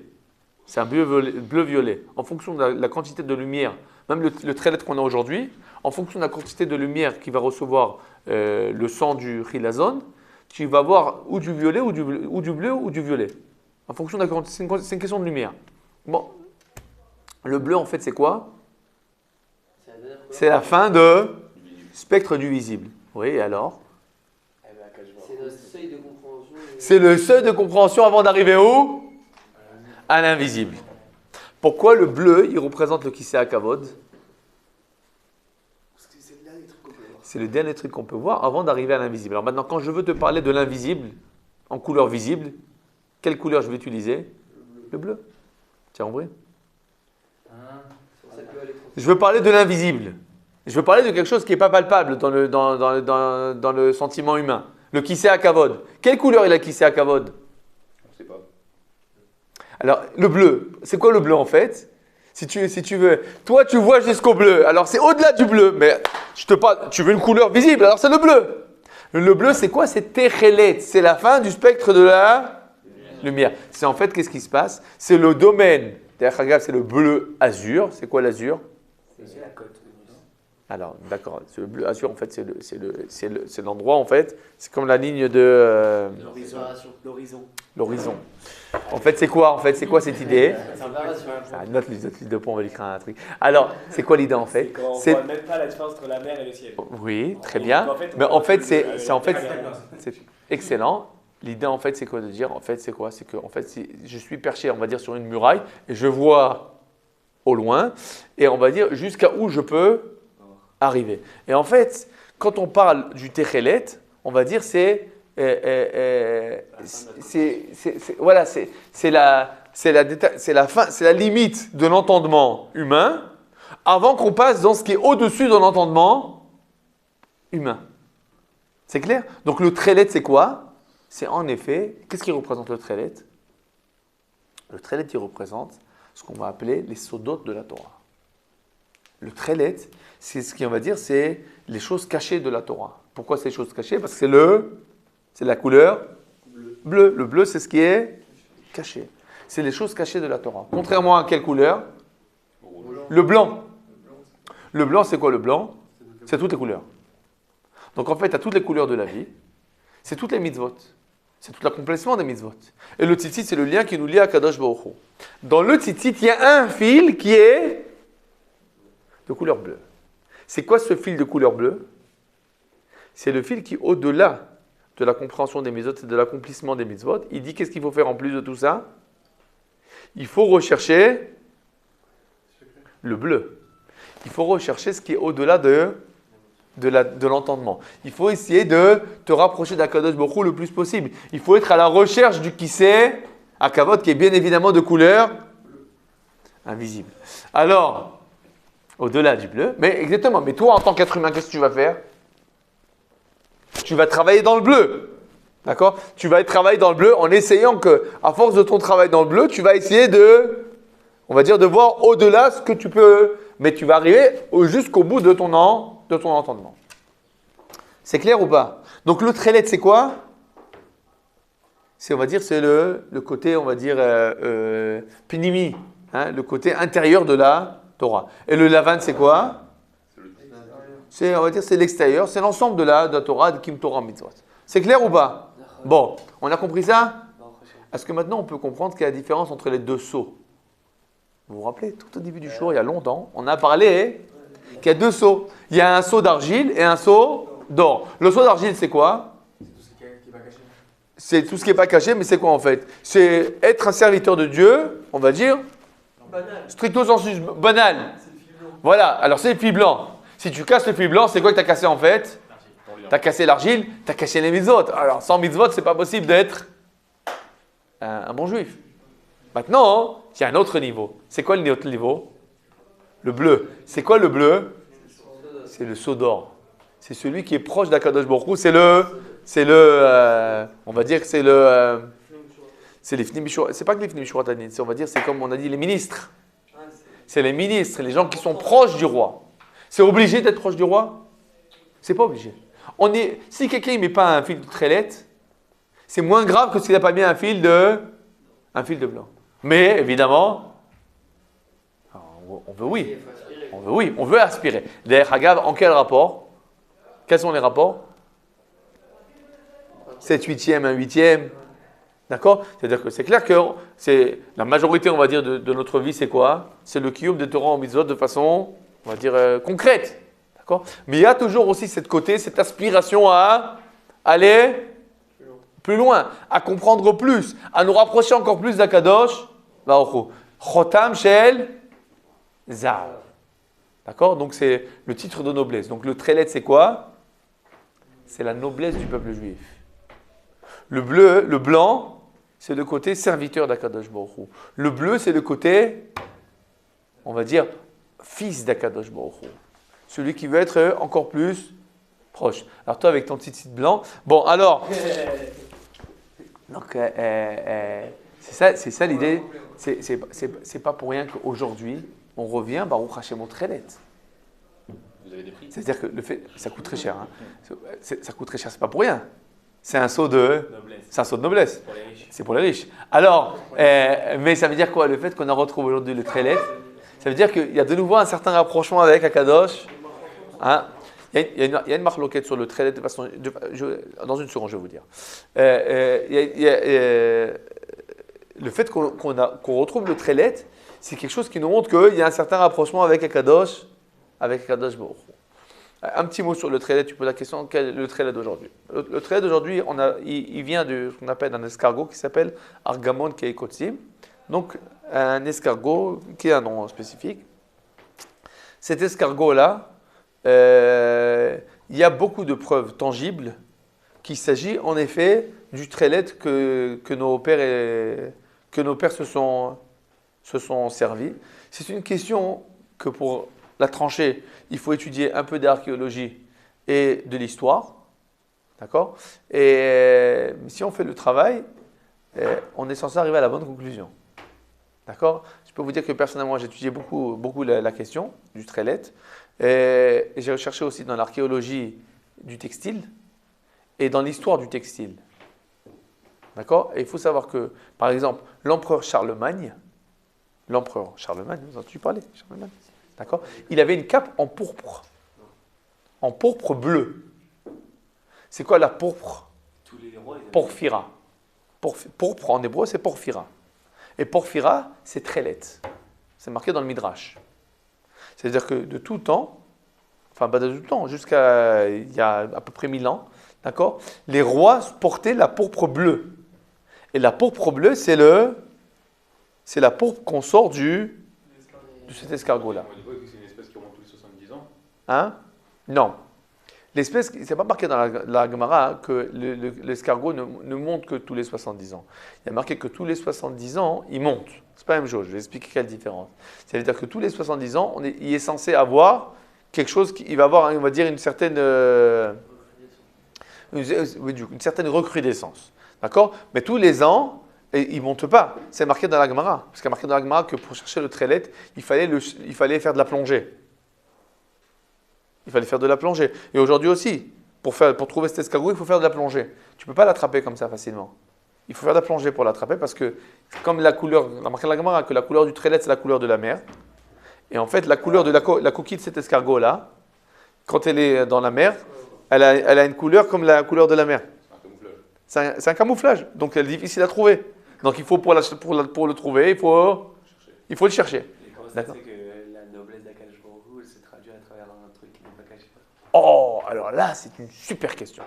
C'est un bleu-violet. En fonction de la quantité de lumière, même le trélet qu'on a aujourd'hui, en fonction de la quantité de lumière qui va recevoir le sang du chilazon, tu vas voir ou du violet ou du bleu ou du violet. En fonction de la quantité, c'est une question de lumière. Bon, le bleu en fait c'est quoi? C'est la dernière couleur. C'est la fin de spectre du visible. Oui, et alors? Eh ben, quand je vois. C'est notre seuil de compréhension. C'est le seuil de compréhension avant d'arriver où? À l'invisible. Pourquoi le bleu, il représente le Kisei Kavod? Parce que c'est le dernier truc qu'on peut voir. C'est le dernier truc qu'on peut voir avant d'arriver à l'invisible. Alors maintenant, quand je veux te parler de l'invisible, en couleur visible, quelle couleur je vais utiliser? Le bleu. Tu as compris? C'est pour ça que l'eau, elle est trop. Je veux parler de l'invisible. Je veux parler de quelque chose qui n'est pas palpable dans le sentiment humain. Le Kisei Kavod. Quelle couleur est la Kisei Kavod? On sait pas. Alors, le bleu. C'est quoi le bleu en fait? Si tu veux. Toi, tu vois jusqu'au bleu. Alors, c'est au-delà du bleu. Mais je te parle. Tu veux une couleur visible. Alors, c'est le bleu. Le bleu, c'est quoi? C'est Techelet. C'est la fin du spectre de la lumière. C'est en fait, qu'est-ce qui se passe? C'est le domaine. C'est le bleu azur. C'est quoi l'azur? C'est la côte de Nice. Alors, d'accord. Le bleu azur, en fait, c'est l'endroit, en fait. C'est comme la ligne de L'horizon. L'horizon. l'horizon. En fait, c'est quoi? En fait, c'est quoi cette idée? C'est un peu Ah, note les deux points, on va l'écrire un truc. Alors, c'est quoi l'idée en fait? quand on C'est voit même pas la différence entre la mer et le ciel. oui, très Et bien. donc, en fait, on Mais en voit fait, que c'est excellent. L'idée en fait, c'est quoi de dire? En fait, c'est quoi? C'est que en fait, si je suis perché, on va dire sur une muraille et je vois au loin et on va dire jusqu'à où je peux arriver. Et en fait, quand on parle du Techelet, on va dire voilà, c'est la fin, c'est la limite de l'entendement humain avant qu'on passe dans ce qui est au-dessus de l'entendement humain. C'est clair? Donc le Trélet, c'est quoi? C'est en effet, qu'est-ce qui représente le Trélet? Le Trélet, il représente ce qu'on va appeler les sodotes de la Torah. Le Trélet, c'est ce qu'on va dire, c'est les choses cachées de la Torah. Pourquoi ces choses cachées? Parce que c'est la couleur bleu. Le bleu, c'est ce qui est caché. C'est les choses cachées de la Torah. Contrairement à quelle couleur? Le blanc. Le blanc, c'est quoi le blanc? C'est toutes les couleurs. Donc en fait, tu as toutes les couleurs de la vie. C'est toutes les mitzvot. C'est tout l'accomplissement des mitzvot. Et le tzitzit, c'est le lien qui nous lie à Kadosh Baruch Hu. Dans le tzitzit, il y a un fil qui est de couleur bleue. C'est quoi ce fil de couleur bleue? C'est le fil qui, au-delà de la compréhension des mitzvot et de l'accomplissement des mitzvot, il dit qu'est-ce qu'il faut faire en plus de tout ça? Il faut rechercher le bleu. Il faut rechercher ce qui est au-delà de l'entendement. Il faut essayer de te rapprocher d'Akadosh Baruch Hu le plus possible. Il faut être à la recherche du Kisei Kavod qui est bien évidemment de couleur invisible. Alors, au-delà du bleu, mais exactement, mais toi en tant qu'être humain, qu'est-ce que tu vas faire? Tu vas travailler dans le bleu. D'accord? Tu vas travailler dans le bleu en essayant que, à force de ton travail dans le bleu, tu vas essayer on va dire, de voir au-delà ce que tu peux, mais tu vas arriver jusqu'au bout de ton entendement. C'est clair ou pas? Donc le Trélet, c'est quoi? On va dire, c'est le côté, on va dire, pinimi, hein, le côté intérieur de la Torah. Et le Lavan, c'est quoi? On va dire, c'est l'extérieur, c'est l'ensemble de la Torah, de Kim Torah Mitzvot. C'est clair ou pas? Bon, on a compris ça? Est-ce que maintenant on peut comprendre quelle est la différence entre les deux seaux? Vous vous rappelez, tout au début du show, il y a longtemps, on a parlé qu'il y a deux seaux. Il y a un seau d'argile et un seau d'or. Le seau d'argile, c'est quoi? C'est tout ce qui n'est pas caché. C'est tout ce qui n'est pas caché, mais c'est quoi en fait? C'est être un serviteur de Dieu, on va dire, stricto sensu, banal. Voilà, alors c'est le fil blanc. Si tu casses le fil blanc, c'est quoi que tu as cassé en fait? Tu as cassé l'argile, tu as cassé les mitzvot. Alors sans mitzvot, c'est pas possible d'être un bon juif. Maintenant, il y a un autre niveau. C'est quoi le autre niveau? Le bleu. C'est quoi le bleu? C'est le sceau d'or. C'est celui qui est proche d'Akadosh Baruch Hu. On va dire que c'est c'est les Fnim Mishur- c'est pas que les Fnim Mishurat Adin, on va dire, c'est comme on a dit les ministres. C'est les ministres, les gens qui sont proches du roi. C'est obligé d'être proche du roi? C'est pas obligé. Si quelqu'un ne met pas un fil de trélette, c'est moins grave que s'il n'a pas mis un fil de blanc. Mais évidemment, on veut oui. On veut oui, on veut aspirer. D'ailleurs, Hagav, en quel rapport? Quels sont les rapports? 7 huitièmes, 1 huitième. D'accord? C'est-à-dire que c'est clair que c'est la majorité, on va dire, de notre vie, c'est quoi? C'est le kiyum de Torah en mitzvot de façon, on va dire, concrète. D'accord? Mais il y a toujours aussi cette aspiration à aller plus loin, à comprendre plus, à nous rapprocher encore plus d'Akadosh Baruch Hu. Chotam Shel Zav. D'accord? Donc c'est le titre de noblesse. Donc le trélet, c'est quoi? C'est la noblesse du peuple juif. Le bleu, le blanc, c'est le côté serviteur d'Akadosh Baruch Hu. Le bleu, c'est le côté, on va dire, fils d'Akadosh Baruch Hu. Celui qui veut être encore plus proche. Alors toi, avec ton petit blanc, bon alors, donc c'est ça l'idée. C'est pas pour rien qu'aujourd'hui on revient Baruch Hashem au trélet. Vous avez des prix? C'est-à-dire que le fait, ça coûte très cher. Hein. Ça coûte très cher, c'est pas pour rien. C'est un saut de noblesse. Pour les riches. C'est pour les riches. Alors, mais ça veut dire quoi? Le fait qu'on a retrouvé aujourd'hui le trélet, ça veut dire qu'il y a de nouveau un certain rapprochement avec Akadosh. Hein? Il y a une marloquette sur le trélet de façon. Dans une seconde, je vais vous dire. Le fait qu'on retrouve le trélet, c'est quelque chose qui nous montre qu'il y a un certain rapprochement avec Akadosh Baruch Hu. Un petit mot sur le trélet, tu poses la question, quel est le trélet d'aujourd'hui? Le trélet d'aujourd'hui, il vient de ce qu'on appelle un escargot qui s'appelle Argamon Keikotsim. Donc, un escargot qui a un nom spécifique. Cet escargot-là, il y a beaucoup de preuves tangibles qu'il s'agit en effet du trélet que nos pères se sont servis. C'est une question que pour la trancher, il faut étudier un peu d'archéologie et de l'histoire. D'accord? Et si on fait le travail, on est censé arriver à la bonne conclusion. D'accord? Je peux vous dire que personnellement, j'ai étudié beaucoup la question du trélet. Et j'ai recherché aussi dans l'archéologie du textile et dans l'histoire du textile. D'accord? Et il faut savoir que, par exemple, l'empereur Charlemagne, vous en avez entendu parler, Charlemagne? D'accord? Il avait une cape en pourpre bleu. C'est quoi la pourpre? Tous les rois, ils avaient- Porphyra. Pourpre en hébreu, c'est porphyra. Et porphyra, c'est trélet. C'est marqué dans le Midrash. C'est-à-dire que de tout temps, enfin pas de tout temps, jusqu'à il y a à peu près 1000 ans, d'accord, les rois portaient la pourpre bleue. Et la pourpre bleue, c'est la pourpre qu'on sort de cet escargot-là. On dit pas que c'est une espèce qui remonte tous les 70 ans. Hein? Non. L'espèce, c'est pas marqué dans la Gemara hein, que l'escargot ne monte que tous les 70 ans. Il y a marqué que tous les 70 ans, il monte. C'est pas la même chose. Je vais expliquer quelle différence. Ça veut dire que tous les 70 ans, il est censé avoir quelque chose il va avoir, on va dire, une certaine recrudescence. D'accord? Mais tous les ans, il ne monte pas. C'est marqué dans la Gemara. Parce qu'il y a marqué dans la Gemara que pour chercher le trélet, il fallait faire de la plongée. Il fallait faire de la plongée. Et aujourd'hui aussi, pour trouver cet escargot, il faut faire de la plongée. Tu ne peux pas l'attraper comme ça facilement. Il faut faire de la plongée pour l'attraper parce que, comme la couleur, on a marqué dans la Gemara que la couleur du trélet, c'est la couleur de la mer. Et en fait, la couleur de la coquille de cet escargot-là, quand elle est dans la mer, elle a une couleur comme la couleur de la mer. C'est un camouflage. Donc, elle est difficile à trouver. Donc, il faut pour le trouver, il faut le chercher. Et comment ça se D'accord. fait que la noblesse d'Akadosh Baruch Hu, elle se traduit à travers un truc qui n'est pas caché? Oh, alors là, c'est une super question.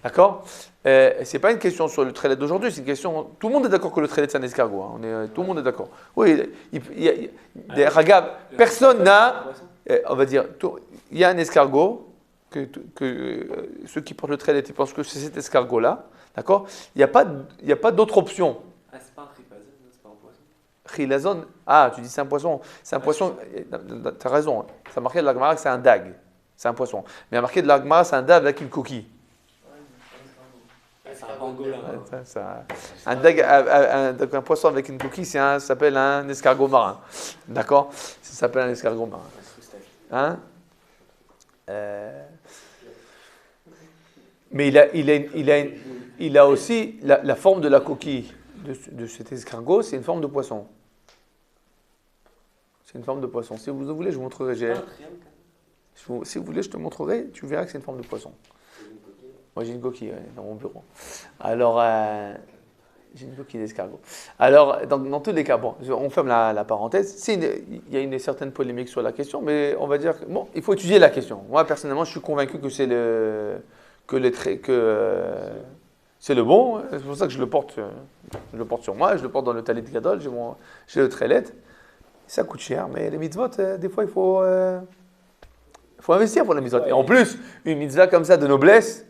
D'accord? C'est pas une question sur le trélet d'aujourd'hui, c'est une question. Tout le monde est d'accord que le trélet c'est un escargot. Hein. Tout le monde est d'accord. Oui, des ragab, personne n'a. On va dire, il y a un escargot que ceux qui portent le trélet ils pensent que c'est cet escargot-là. D'accord? Il n'y a pas d'autre option. Ah, c'est pas un tripazon, c'est pas un poisson. Chilazon. Ah, tu dis c'est un poisson. C'est un poisson. Tu as raison. Ça marqué de la Gemara que c'est un dag. C'est un poisson. Mais il y a marqué de la Gemara, c'est un dag avec une coquille. c'est un pangolin. Donc un poisson avec une coquille, ça s'appelle un escargot marin. D'accord? Ça s'appelle un escargot marin. Hein? Mais il a aussi la forme de la coquille de cet escargot, c'est une forme de poisson. C'est une forme de poisson. Si vous voulez, je vous montrerai. Si vous voulez, je te montrerai. Tu verras que c'est une forme de poisson. Moi, j'ai une coquille dans mon bureau. Alors, j'ai une coquille d'escargot. Alors, dans tous les cas, bon, on ferme la parenthèse. Il y a une certaine polémique sur la question, mais on va dire bon, il faut étudier la question. Moi, personnellement, je suis convaincu que c'est le bon. C'est pour ça que je le porte sur moi. Je le porte dans le talit gadol. J'ai le trelet. Ça coûte cher, mais les mitzvot, des fois, il faut investir pour les mitzvot. Et en plus, une mitzvah comme ça de noblesse.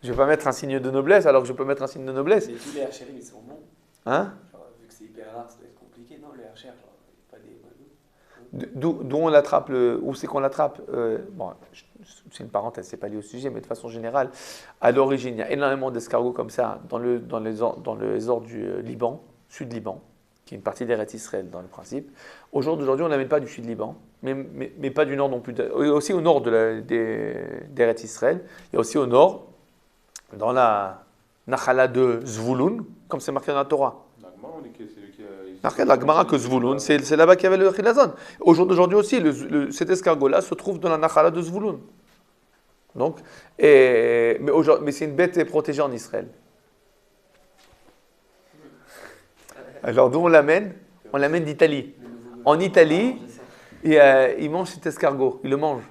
Je ne vais pas mettre un signe de noblesse alors que je peux mettre un signe de noblesse. Mais tous les herchers, ils sont bons. Hein? Genre, vu que c'est hyper rare, ça doit être compliqué, non, les herchers, genre, pas des. D'où on l'attrape, où c'est qu'on l'attrape bon, c'est une parenthèse, c'est pas lié au sujet, mais de façon générale, à l'origine, il y a énormément d'escargots comme ça dans les ors du Liban, Sud-Liban, qui est une partie d'Eretz Israël dans le principe. Aujourd'hui, on n'amène pas du Sud-Liban, mais pas du nord non plus. Aussi au nord d'Eretz Israël, il y a aussi au nord, dans la Nachala de Zvouloun, comme c'est marqué dans la Torah. Marqué dans la Gemara que Zvouloun, c'est là-bas qu'il y avait le Chilazon. Aujourd'hui aussi, cet escargot-là se trouve dans la Nachala de Zvouloun. Donc, mais c'est une bête protégée en Israël. Alors d'où on l'amène? On l'amène d'Italie. En Italie, ils mangent cet escargot, ils le mangent.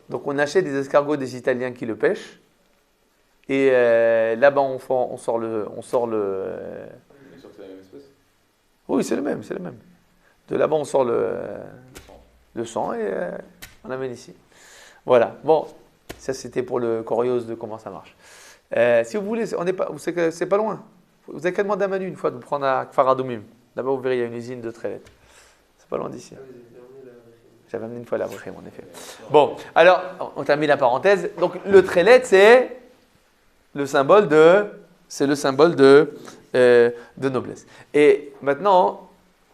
Donc on achète des escargots des Italiens qui le pêchent. Et là-bas, on sort le. C'est sûr que c'est la même espèce. Oui, c'est le même. De là-bas, on sort le sang et on l'amène ici. Voilà. Bon, ça c'était pour le corios de comment ça marche. Si vous voulez, c'est pas loin. Vous avez qu'à demander à Manu une fois de vous prendre à Kfar Adoumim. Là-bas, vous verrez, il y a une usine de trailettes. C'est pas loin d'ici. J'avais amené une fois la Brichem, en effet. Bon, alors, on termine la parenthèse. Donc, le trelet, c'est le symbole de noblesse. Et maintenant,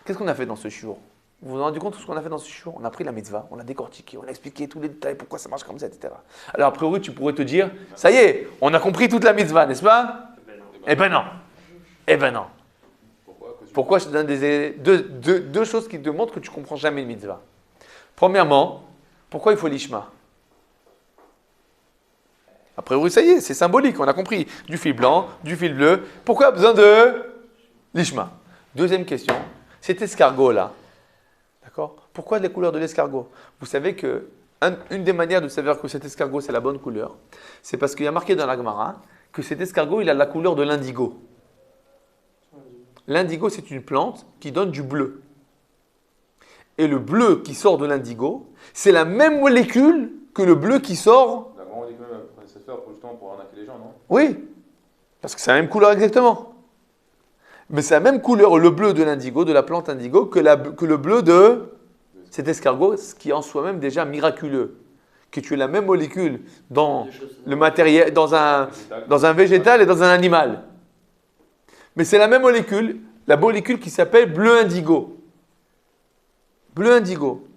qu'est-ce qu'on a fait dans ce shiur? Vous vous rendez compte de ce qu'on a fait dans ce shiur? On a pris la mitzvah, on l'a décortiqué, on a expliqué tous les détails, pourquoi ça marche comme ça, etc. Alors, a priori, tu pourrais te dire, ça y est, on a compris toute la mitzvah, n'est-ce pas? Eh ben non. Eh ben non. Pourquoi je te donne deux choses qui te montrent que tu ne comprends jamais une mitzvah. Premièrement, pourquoi il faut l'ishma? A priori, ça y est, c'est symbolique, on a compris. Du fil blanc, du fil bleu. Pourquoi il y a besoin de l'ishma? Deuxième question, cet escargot-là, d'accord? Pourquoi les couleurs de l'escargot? Vous savez que une des manières de savoir que cet escargot, c'est la bonne couleur, c'est parce qu'il y a marqué dans la Gemara que cet escargot, il a la couleur de l'indigo. L'indigo, c'est une plante qui donne du bleu. Et le bleu qui sort de l'indigo, c'est la même molécule que le bleu qui sort. La grande molécule, ça se fait justement pour arnaquer les gens, non? Oui, parce que c'est la même couleur exactement. Mais c'est la même couleur, le bleu de l'indigo, de la plante indigo, que le bleu de cet escargot, ce qui est en soi-même déjà miraculeux. Que tu aies la même molécule dans le matériel, dans un végétal et dans un animal. Mais c'est la même molécule, la molécule qui s'appelle bleu indigo. Bleu indigo.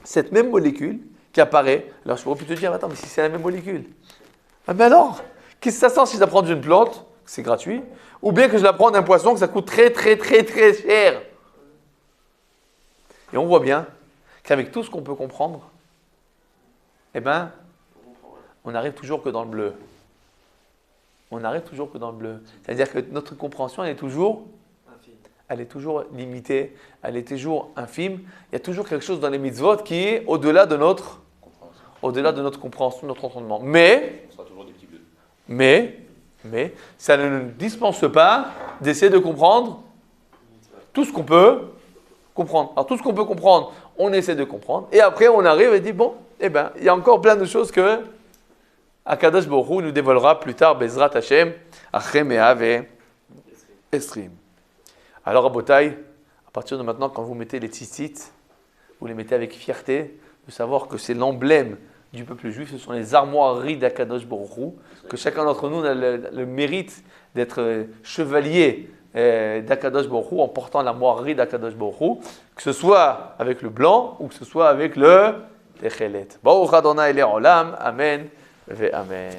Cette même molécule qui apparaît. Alors je pourrais plus te dire, attends, mais si c'est la même molécule. Ah ben alors, qu'est-ce que ça sent si je la prends d'une plante, c'est gratuit, ou bien que je la prends d'un poisson, que ça coûte très très très très cher. Et on voit bien qu'avec tout ce qu'on peut comprendre, eh ben, on n'arrive toujours que dans le bleu. On n'arrive toujours que dans le bleu. C'est-à-dire que notre compréhension, elle est toujours limitée, elle est toujours infime. Il y a toujours quelque chose dans les mitzvot qui est au-delà de notre compréhension, de notre entendement. Mais, On sera toujours des petits bleus. mais, ça ne nous dispense pas d'essayer de comprendre tout ce qu'on peut comprendre. Alors tout ce qu'on peut comprendre, on essaie de comprendre. Et après, on arrive et dit, bon, eh ben, il y a encore plein de choses que Akadosh Baruch Hu nous dévoilera plus tard, Bezrat Hashem, Achem et Ave Estrim. Alors, Rabotai, à partir de maintenant, quand vous mettez les tzitzit, vous les mettez avec fierté, de savoir que c'est l'emblème du peuple juif, ce sont les armoiries d'Akadosh Baruch Hu, que chacun d'entre nous a le mérite d'être chevalier d'Akadosh Baruch Hu en portant l'armoirie d'Akadosh Baruch Hu, que ce soit avec le blanc ou que ce soit avec le Techelet. Baruch Adonai Le'olam, Amen ve Amen.